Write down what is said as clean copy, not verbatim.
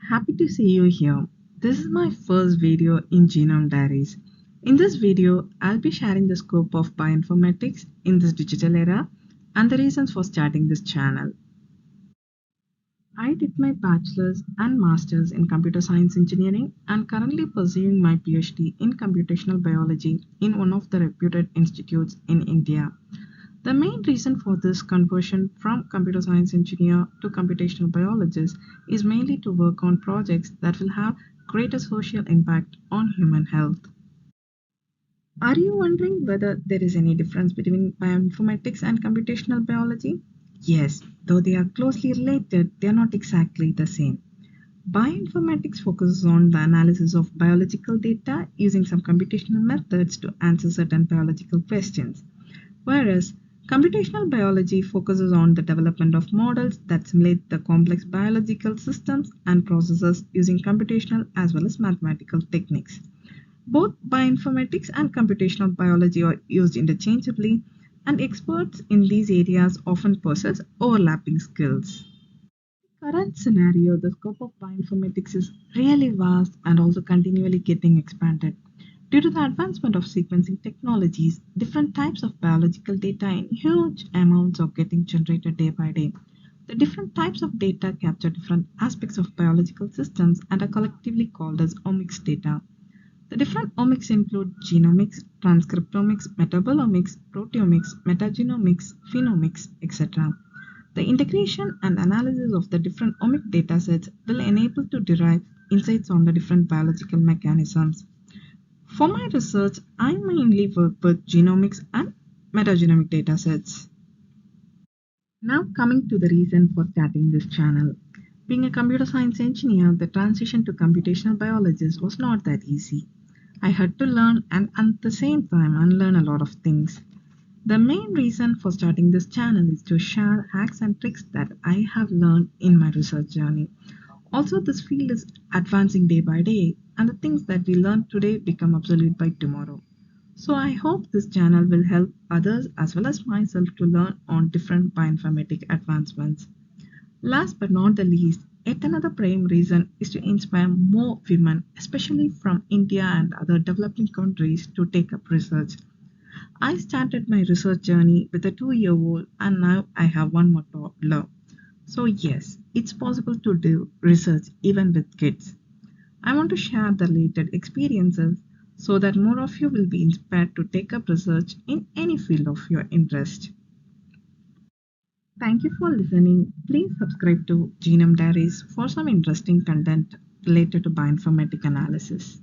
Happy to see you here. This is my first video in Genome Diaries. In this video, I'll be sharing the scope of bioinformatics in this digital era and the reasons for starting this channel. I did my bachelor's and master's in computer science engineering and currently pursuing my PhD in computational biology in one of the reputed institutes in India. The main reason for this conversion from computer science engineer to computational biologist is mainly to work on projects that will have greater social impact on human health. Are you wondering whether there is any difference between bioinformatics and computational biology? Yes, though they are closely related, they are not exactly the same. Bioinformatics focuses on the analysis of biological data using some computational methods to answer certain biological questions, whereas computational biology focuses on the development of models that simulate the complex biological systems and processes using computational as well as mathematical techniques. Both bioinformatics and computational biology are used interchangeably, and experts in these areas often possess overlapping skills. Current scenario, the scope of bioinformatics is really vast and also continually getting expanded. Due to the advancement of sequencing technologies, different types of biological data in huge amounts are getting generated day by day. The different types of data capture different aspects of biological systems and are collectively called as omics data. The different omics include genomics, transcriptomics, metabolomics, proteomics, metagenomics, phenomics, etc. The integration and analysis of the different omic datasets will enable to derive insights on the different biological mechanisms. For my research, I mainly work with genomics and metagenomic datasets. Now coming to the reason for starting this channel. Being a computer science engineer, the transition to computational biologist was not that easy. I had to learn and at the same time unlearn a lot of things. The main reason for starting this channel is to share hacks and tricks that I have learned in my research journey. Also, this field is advancing day by day, and the things that we learn today become obsolete by tomorrow. So, I hope this channel will help others as well as myself to learn on different bioinformatic advancements. Last but not the least, yet another prime reason is to inspire more women, especially from India and other developing countries, to take up research. I started my research journey with a 2-year-old and now I have one more toddler. So, yes, it's possible to do research even with kids. I want to share the related experiences so that more of you will be inspired to take up research in any field of your interest. Thank you for listening. Please subscribe to Genome Diaries for some interesting content related to bioinformatic analysis.